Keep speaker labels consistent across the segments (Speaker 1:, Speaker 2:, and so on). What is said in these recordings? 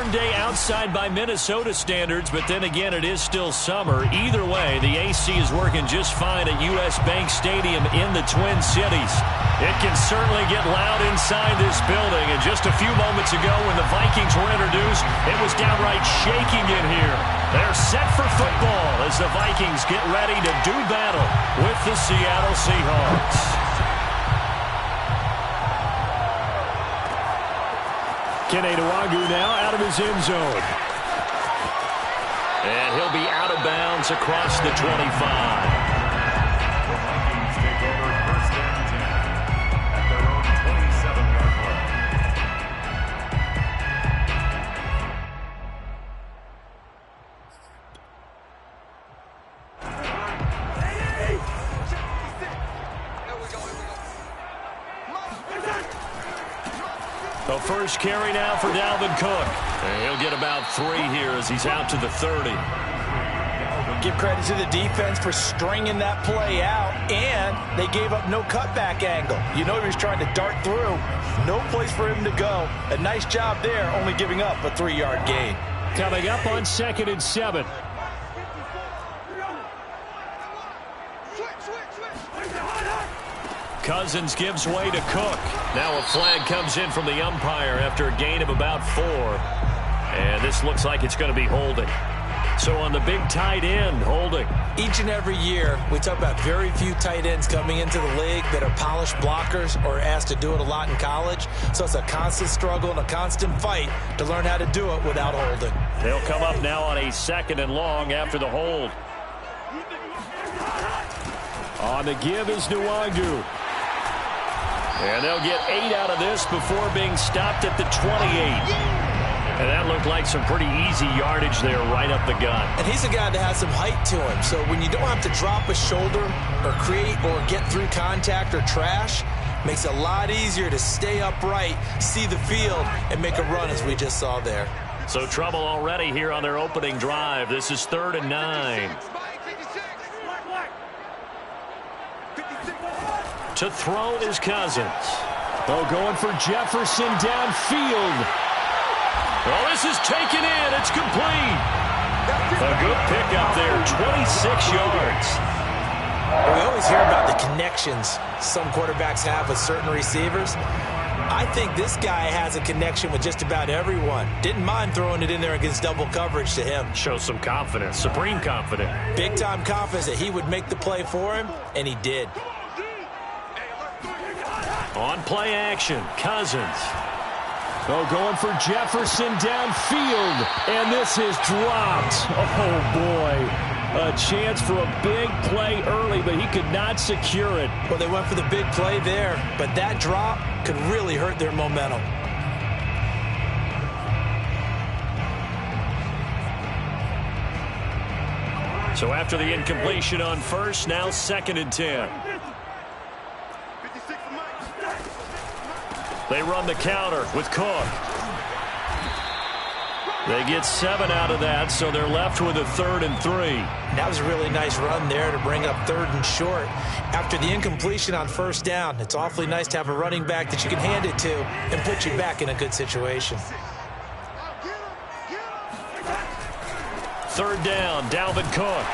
Speaker 1: warm day outside by Minnesota standards, but then again, it is still summer. Either way, the AC is working just fine at U.S. Bank Stadium in the Twin Cities. It can certainly get loud inside this building, and just a few moments ago when the Vikings were introduced, it was downright shaking in here. They're set for football as the Vikings get ready to do battle with the Seattle Seahawks. Kenny Nwagu now out of his end zone. And he'll be out of bounds across the 25. The first carry now for Dalvin Cook. And he'll get about 3 here as he's out to the 30.
Speaker 2: Give credit to the defense for stringing that play out, and they gave up no cutback angle. You know he was trying to dart through. No place for him to go. A nice job there, only giving up a 3-yard gain.
Speaker 1: Coming up on 2nd and 7. Cousins gives way to Cook. Now a flag comes in from the umpire after a gain of about 4. And this looks like it's going to be holding. So on the big tight end, holding.
Speaker 2: Each and every year, we talk about very few tight ends coming into the league that are polished blockers or asked to do it a lot in college. So it's a constant struggle and a constant fight to learn how to do it without holding.
Speaker 1: They'll come up now on a 2nd and long after the hold. On the give is Nwagu. And they'll get 8 out of this before being stopped at the 28. And that looked like some pretty easy yardage there right up the gut.
Speaker 2: And he's a guy that has some height to him. So when you don't have to drop a shoulder or create or get through contact or trash, makes it a lot easier to stay upright, see the field, and make a run as we just saw there.
Speaker 1: So trouble already here on their opening drive. This is 3rd and 9. To throw is Cousins. Oh, going for Jefferson downfield. Well, this is taken in. It's complete. A good pickup there, 26 yards.
Speaker 2: We always hear about the connections some quarterbacks have with certain receivers. I think this guy has a connection with just about everyone. Didn't mind throwing it in there against double coverage to him.
Speaker 1: Shows some confidence, supreme confidence.
Speaker 2: Big-time confidence that he would make the play for him, and he did.
Speaker 1: On play action, Cousins. Oh, going for Jefferson downfield, and this is dropped. Oh, boy. A chance for a big play early, but he could not secure it.
Speaker 2: Well, they went for the big play there, but that drop could really hurt their momentum.
Speaker 1: So after the incompletion on first, now 2nd and 10. They run the counter with Cook. They get 7 out of that, so they're left with a 3rd and 3.
Speaker 2: That was a really nice run there to bring up 3rd and short. After the incompletion on 1st down, it's awfully nice to have a running back that you can hand it to and put you back in a good situation.
Speaker 1: 3rd down, Dalvin Cook.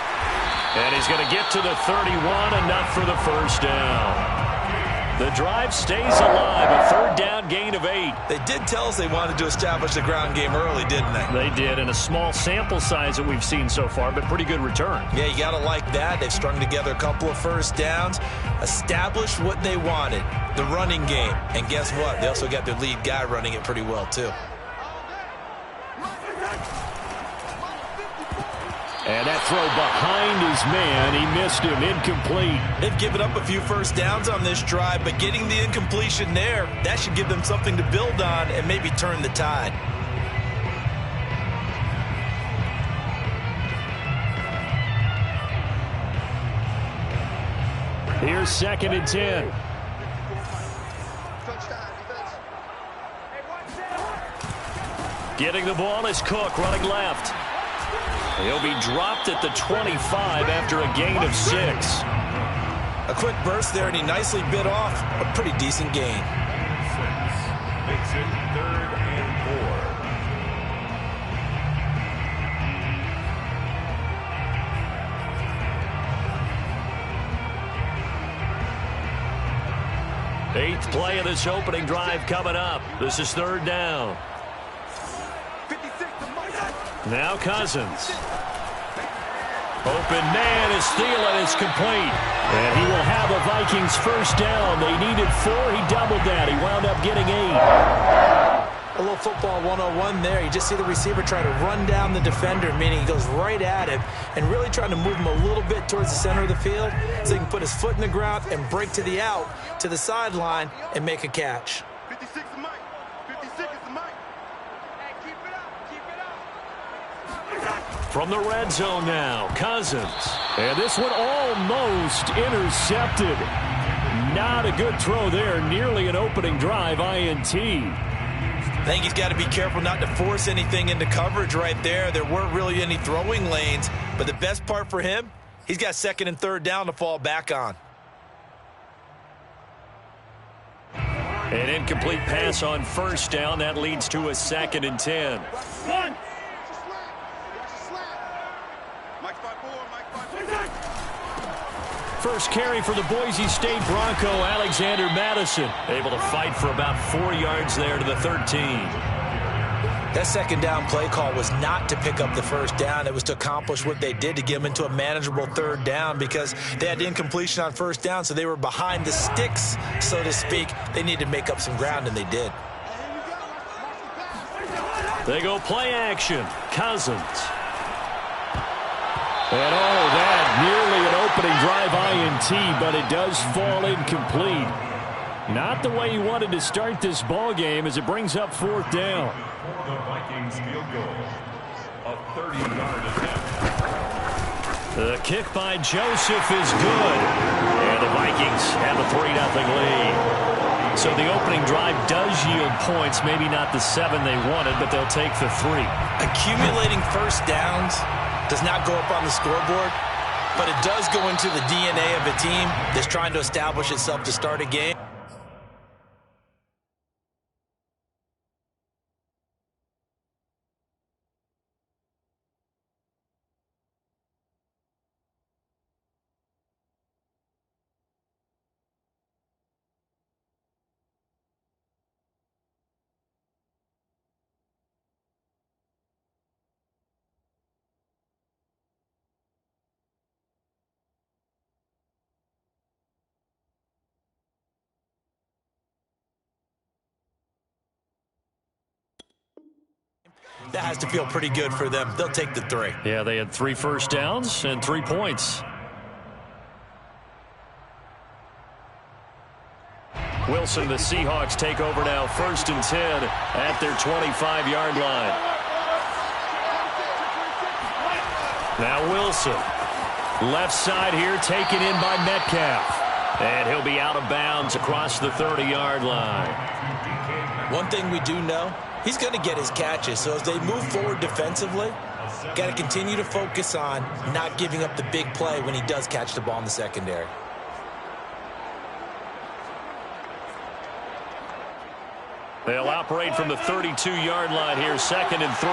Speaker 1: And he's going to get to the 31, enough for the 1st down. The drive stays alive, a 3rd down gain of 8.
Speaker 2: They did tell us they wanted to establish the ground game early, didn't they?
Speaker 1: They did, and a small sample size that we've seen so far, but pretty good return.
Speaker 2: Yeah, you got to like that. They've strung together a couple of 1st downs, established what they wanted, the running game. And guess what? They also got their lead guy running it pretty well, too.
Speaker 1: And that throw behind his man, he missed him, incomplete.
Speaker 2: They've given up a few 1st downs on this drive, but getting the incompletion there, that should give them something to build on and maybe turn the tide.
Speaker 1: Here's 2nd and 10. Getting the ball is Cook running left. He'll be dropped at the 25 after a gain of 6.
Speaker 2: A quick burst there, and he nicely bit off a pretty decent gain.
Speaker 3: Makes it 3rd and 4.
Speaker 1: 8th play of this opening drive coming up. This is 3rd down. Now Cousins. Open man is Thielen is complete. And he will have a Vikings first down. They needed 4. He doubled that. He wound up getting 8.
Speaker 2: A little football 101 there. You just see the receiver try to run down the defender, meaning he goes right at him and really trying to move him a little bit towards the center of the field so he can put his foot in the ground and break to the out, to the sideline, and make a catch.
Speaker 3: 56 is Mike. 56 is Mike. Hey, keep it up. Keep it up.
Speaker 1: From the red zone now, Cousins. And this one almost intercepted. Not a good throw there. Nearly an opening drive INT.
Speaker 2: I think he's got to be careful not to force anything into coverage right there. There weren't really any throwing lanes, but the best part for him, he's got 2nd and 3rd down to fall back on.
Speaker 1: An incomplete pass on 1st down. That leads to a 2nd and 10.
Speaker 3: One. Mike 5-4, Mike 5-4.
Speaker 1: First carry for the Boise State Bronco, Alexander Madison. Able to fight for about 4 yards there to the 13.
Speaker 2: That 2nd down play call was not to pick up the 1st down. It was to accomplish what they did to get them into a manageable 3rd down because they had incompletion on 1st down, so they were behind the sticks, so to speak. They needed to make up some ground, and they did.
Speaker 1: They go play action. Cousins. And that nearly an opening drive INT, but it does fall incomplete. Not the way he wanted to start this ball game as it brings up 4th down.
Speaker 4: The Vikings field goal, a 30-yard attempt.
Speaker 1: The kick by Joseph is good. And the Vikings have a 3-0 lead. So the opening drive does yield points, maybe not the 7 they wanted, but they'll take the 3.
Speaker 2: Accumulating 1st downs does not go up on the scoreboard, but it does go into the DNA of a team that's trying to establish itself to start a game. That has to feel pretty good for them. They'll take the 3.
Speaker 1: Yeah, they had 3 first downs and 3 points. Wilson, the Seahawks take over now, 1st and 10 at their 25-yard line. Now Wilson, left side here, taken in by Metcalf. And he'll be out of bounds across the 30-yard line.
Speaker 2: One thing we do know, he's going to get his catches. So as they move forward defensively, got to continue to focus on not giving up the big play when he does catch the ball in the secondary.
Speaker 1: They'll operate from the 32-yard line here, 2nd and 3.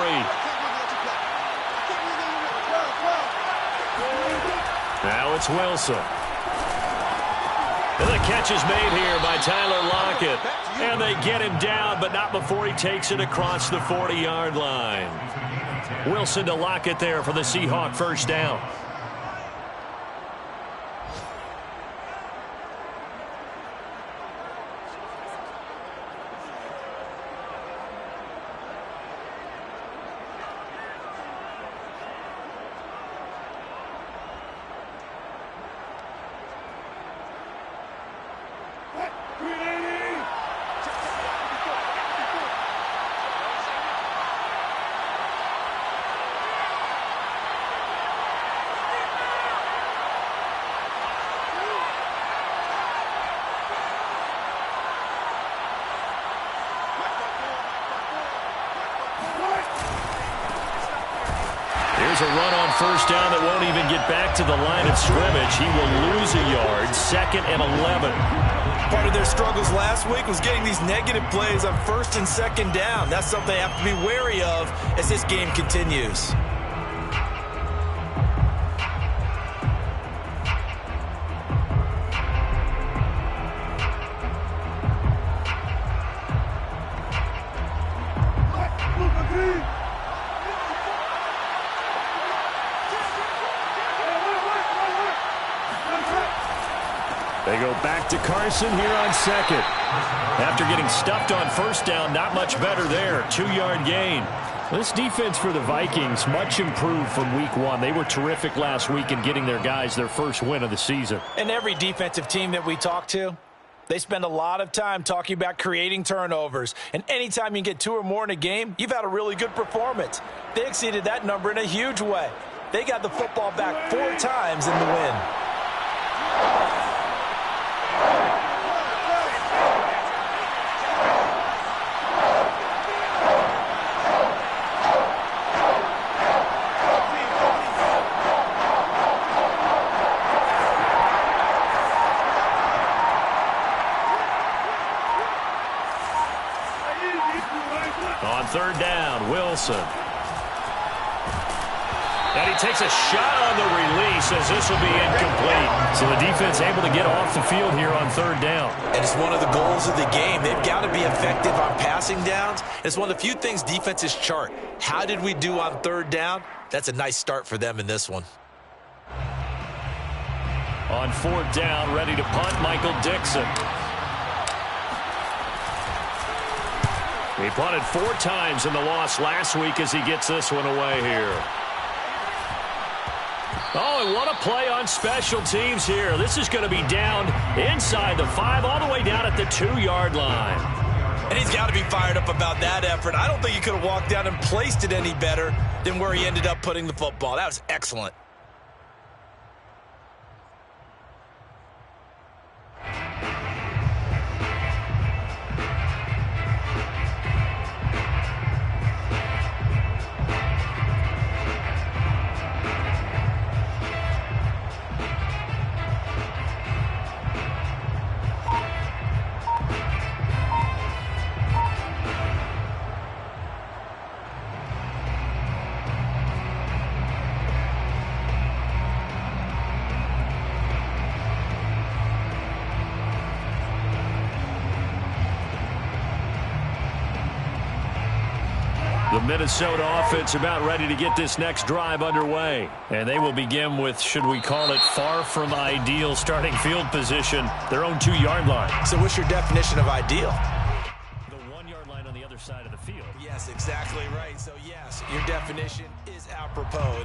Speaker 1: Now it's Wilson. And the catch is made here by Tyler Lockett. And they get him down, but not before he takes it across the 40-yard line. Wilson to Lockett there for the Seahawk first down. A run on first down that won't even get back to the line of scrimmage. He will lose a yard, 2nd and 11.
Speaker 2: Part of their struggles last week was getting these negative plays on 1st and 2nd down. That's something they have to be wary of as this game continues.
Speaker 1: They go back to Carson here on second. After getting stuffed on first down, not much better there. 2-yard gain. This defense for the Vikings, much improved from week 1. They were terrific last week in getting their guys their first win of the season.
Speaker 2: And every defensive team that we talk to, they spend a lot of time talking about creating turnovers. And anytime you get 2 or more in a game, you've had a really good performance. They exceeded that number in a huge way. They got the football back 4 times in the win.
Speaker 1: On third down, Wilson. And he takes a shot on the release as this will be incomplete. So the defense able to get off the field here on third down.
Speaker 2: And it's one of the goals of the game. They've got to be effective on passing downs. It's one of the few things defenses chart. How did we do on third down? That's a nice start for them in this one.
Speaker 1: On fourth down, ready to punt, Michael Dixon. He punted 4 times in the loss last week as he gets this one away here. Oh, and what a play on special teams here. This is going to be down inside the 5, all the way down at the 2-yard line.
Speaker 2: And he's got to be fired up about that effort. I don't think he could have walked down and placed it any better than where he ended up putting the football. That was excellent.
Speaker 1: The Minnesota offense about ready to get this next drive underway. And they will begin with, should we call it, far from ideal starting field position, their own 2-yard line.
Speaker 2: So what's your definition of ideal?
Speaker 1: The 1-yard line on the other side of the field.
Speaker 2: Yes, exactly right. So, yes, your definition is apropos.